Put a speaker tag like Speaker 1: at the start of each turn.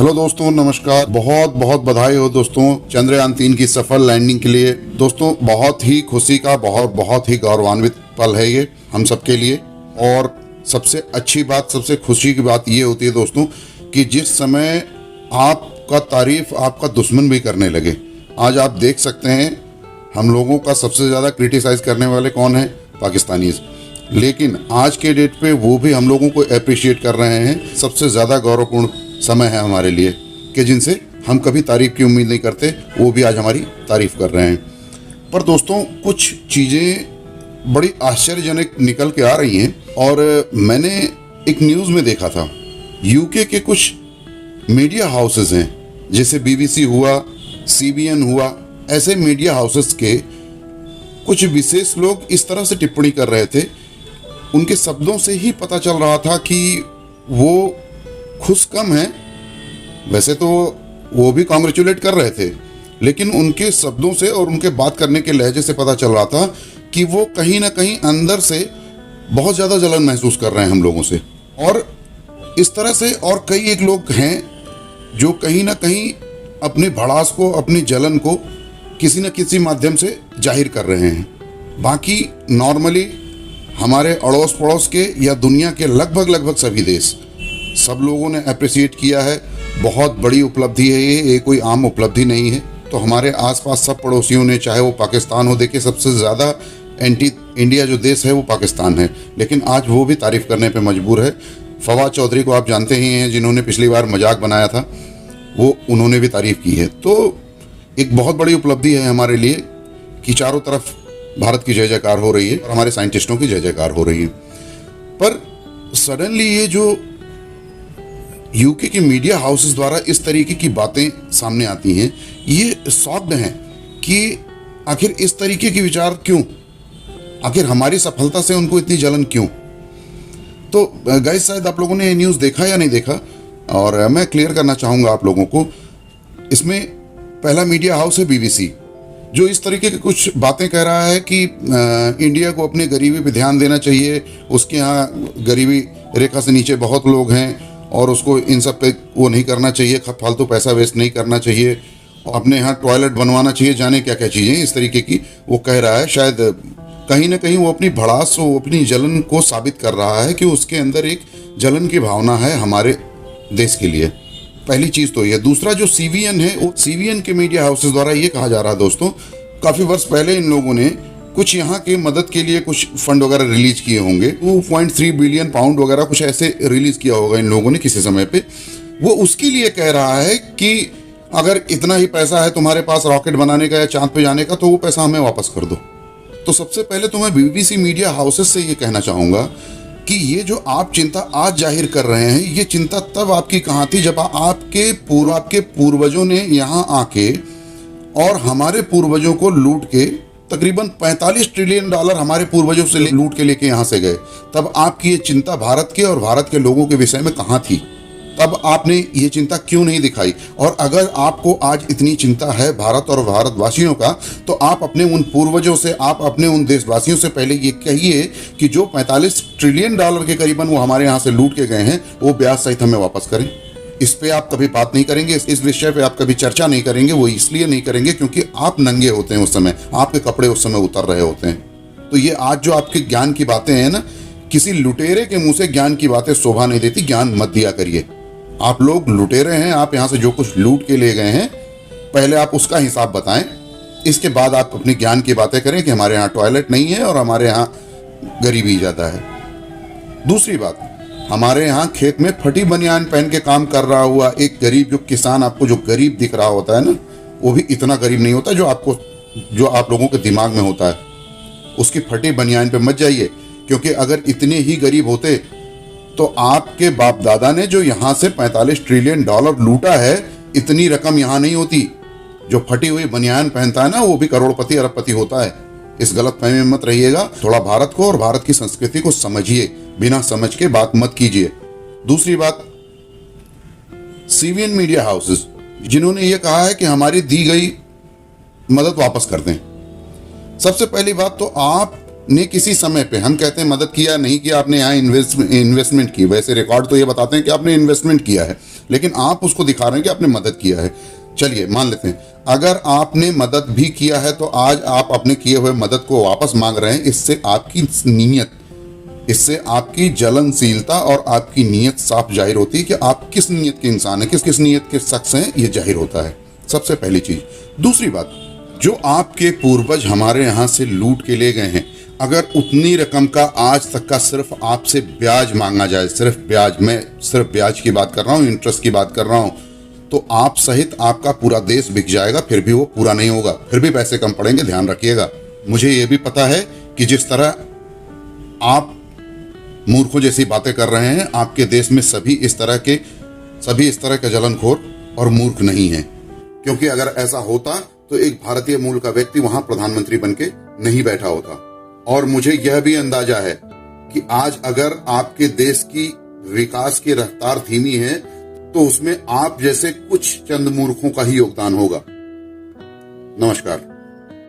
Speaker 1: Hello दोस्तों, नमस्कार। बहुत बहुत बधाई हो दोस्तों चंद्रयान 3 की सफल लैंडिंग के लिए। दोस्तों बहुत ही खुशी का बहुत ही गौरवान्वित पल है ये हम सबके लिए। और सबसे अच्छी बात, सबसे खुशी की बात ये होती है दोस्तों कि जिस समय आपका तारीफ आपका दुश्मन भी करने लगे। आज आप देख सकते हैं हम लोगों का सबसे ज़्यादा क्रिटिसाइज करने वाले कौन है? पाकिस्तानीज़। लेकिन आज के डेट पे वो भी हम लोगों को अप्रिशिएट कर रहे हैं। सबसे ज़्यादा गौरवपूर्ण समय है हमारे लिए कि जिनसे हम कभी तारीफ की उम्मीद नहीं करते, वो भी आज हमारी तारीफ कर रहे हैं। पर दोस्तों कुछ चीज़ें बड़ी आश्चर्यजनक निकल के आ रही हैं। और मैंने एक न्यूज़ में देखा था, यूके के कुछ मीडिया हाउसेस हैं, जैसे बीबीसी हुआ, सीबीएन हुआ, ऐसे मीडिया हाउसेस के कुछ विशेष लोग इस तरह से टिप्पणी कर रहे थे। उनके शब्दों से ही पता चल रहा था कि वो खुश कम है। वैसे तो वो भी कॉन्ग्रेचुलेट कर रहे थे, लेकिन उनके शब्दों से और उनके बात करने के लहजे से पता चल रहा था कि वो कहीं ना कहीं अंदर से बहुत ज़्यादा जलन महसूस कर रहे हैं हम लोगों से। और इस तरह से और कई एक लोग हैं जो कहीं ना कहीं अपनी भड़ास को, अपनी जलन को किसी न किसी माध्यम से जाहिर कर रहे हैं। बाकी नॉर्मली हमारे अड़ोस पड़ोस के या दुनिया के लगभग सभी देश, सब लोगों ने अप्रिशिएट किया है। बहुत बड़ी उपलब्धि है ये कोई आम उपलब्धि नहीं है। तो हमारे आसपास सब पड़ोसियों ने, चाहे वो पाकिस्तान हो, देखिए सबसे ज़्यादा एंटी इंडिया जो देश है वो पाकिस्तान है, लेकिन आज वो भी तारीफ़ करने पे मजबूर है। फवाद चौधरी को आप जानते ही हैं, जिन्होंने पिछली बार मजाक बनाया था, वो उन्होंने भी तारीफ़ की है। तो एक बहुत बड़ी उपलब्धि है हमारे लिए कि चारों तरफ भारत की जय जयकार हो रही है और हमारे साइंटिस्टों की जय जयकार हो रही है। पर सडनली ये जो यूके के मीडिया हाउसेस द्वारा इस तरीके की बातें सामने आती हैं, ये शॉक्ड हैं कि आखिर इस तरीके के विचार क्यों, आखिर हमारी सफलता से उनको इतनी जलन क्यों। तो गाइस, शायद आप लोगों ने ये न्यूज़ देखा या नहीं देखा, और मैं क्लियर करना चाहूँगा आप लोगों को। इसमें पहला मीडिया हाउस है बीबीसी, जो इस तरीके की कुछ बातें कह रहा है कि इंडिया को अपनी गरीबी पे ध्यान देना चाहिए। उसके यहाँ गरीबी रेखा से नीचे बहुत लोग हैं और उसको इन सब पे वो नहीं करना चाहिए, फालतू पैसा वेस्ट नहीं करना चाहिए, और अपने यहाँ टॉयलेट बनवाना चाहिए, जाने क्या क्या चीज़ें इस तरीके की वो कह रहा है। शायद कहीं ना कहीं वो अपनी भड़ास, वो अपनी जलन को साबित कर रहा है कि उसके अंदर एक जलन की भावना है हमारे देश के लिए। पहली चीज़ तो ये। दूसरा, जो सीवीएन है, वो सीवीएन के मीडिया हाउसेस द्वारा ये कहा जा रहा है दोस्तों, काफ़ी वर्ष पहले इन लोगों ने कुछ यहाँ के मदद के लिए कुछ फंड वगैरह रिलीज किए होंगे। 2.3 बिलियन पाउंड वगैरह कुछ ऐसे रिलीज किया होगा इन लोगों ने किसी समय पे। वो उसके लिए कह रहा है कि अगर इतना ही पैसा है तुम्हारे पास रॉकेट बनाने का या चांद पे जाने का, तो वो पैसा हमें वापस कर दो। तो सबसे पहले तो मैं बीबीसी मीडिया हाउसेस से ये कहना चाहूँगा कि ये जो आप चिंता आज जाहिर कर रहे हैं, ये चिंता तब आपकी कहाँ थी जब आपके पूर्वजों ने यहाँ आके और हमारे पूर्वजों को लूट के तकरीबन $45 ट्रिलियन हमारे पूर्वजों से लूट के लेके यहाँ से गए। तब आपकी ये चिंता भारत के और भारत के लोगों के विषय में कहाँ थी? तब आपने ये चिंता क्यों नहीं दिखाई? और अगर आपको आज इतनी चिंता है भारत और भारतवासियों का, तो आप अपने उन पूर्वजों से, आप अपने उन देशवासियों से पहले ये कहिए कि जो $45 ट्रिलियन के करीबन वो हमारे यहाँ से लूट के गए हैं, वो ब्याज सहित हमें वापस करें। इस पे आप कभी बात नहीं करेंगे, इस विषय पे आप कभी चर्चा नहीं करेंगे। वो इसलिए नहीं करेंगे क्योंकि आप नंगे होते हैं उस समय, आपके कपड़े उस समय उतर रहे होते हैं। तो ये आज जो आपके ज्ञान की बातें हैं ना, किसी लुटेरे के मुंह से ज्ञान की बातें शोभा नहीं देती। ज्ञान मत दिया करिए। आप लोग लुटेरे हैं, आप यहाँ से जो कुछ लूट के ले गए हैं, पहले आप उसका हिसाब बताएं, इसके बाद आप अपनी ज्ञान की बातें करें कि हमारे यहाँ टॉयलेट नहीं है और हमारे यहाँ गरीबी ज़्यादा है। दूसरी बात, हमारे यहाँ खेत में फटी बनियान पहन के काम कर रहा हुआ एक गरीब, जो किसान आपको जो गरीब दिख रहा होता है ना, वो भी इतना गरीब नहीं होता जो आप लोगों के दिमाग में होता है। उसकी फटी बनियान पे मत जाइए, क्योंकि अगर इतने ही गरीब होते तो आपके बाप दादा ने जो यहाँ से $45 ट्रिलियन लूटा है, इतनी रकम यहाँ नहीं होती। जो फटी हुई बनियान पहनता है ना, वो भी करोड़पति अरबपति होता है। इस गलतफहमी में मत रहिएगा। थोड़ा भारत को और भारत की संस्कृति को समझिए, बिना समझ के बात मत कीजिए। दूसरी बात, सीवीएन मीडिया हाउसेस जिन्होंने ये कहा है कि हमारी दी गई मदद वापस कर दें। सबसे पहली बात तो आपने किसी समय पे, हम कहते हैं मदद किया नहीं किया, आपने यहाँ इन्वेस्टमेंट की। वैसे रिकॉर्ड तो ये बताते हैं कि आपने इन्वेस्टमेंट किया है। लेकिन आप उसको दिखा रहे हैं कि आपने मदद किया है। चलिए मान लेते हैं अगर आपने मदद भी किया है तो आज आप अपने किए हुए मदद को वापस मांग रहे हैं। इससे आपकी नीयत, इससे आपकी जलनशीलता और आपकी नीयत साफ जाहिर होती है कि आप किस नीयत के इंसान हैं, किस किस नीयत के शख्स हैं, ये जाहिर होता है। सबसे पहली चीज। दूसरी बात, जो आपके पूर्वज हमारे यहाँ से लूट के ले गए हैं, अगर उतनी रकम का आज तक का सिर्फ आपसे ब्याज मांगा जाए, सिर्फ ब्याज, मैं सिर्फ ब्याज की बात कर रहा हूँ, इंटरेस्ट की बात कर रहा हूँ, तो आप सहित आपका पूरा देश बिक जाएगा, फिर भी वो पूरा नहीं होगा, फिर भी पैसे कम पड़ेंगे, ध्यान रखिएगा। मुझे ये भी पता है कि जिस तरह आप मूर्खों जैसी बातें कर रहे हैं, आपके देश में सभी इस तरह के जलनखोर और मूर्ख नहीं हैं। क्योंकि अगर ऐसा होता तो एक भारतीय मूल का व्यक्ति वहां प्रधानमंत्री बनके नहीं बैठा होता। और मुझे यह भी अंदाजा है कि आज अगर आपके देश की विकास की रफ्तार धीमी है तो उसमें आप जैसे कुछ चंद मूर्खों का ही योगदान होगा। नमस्कार।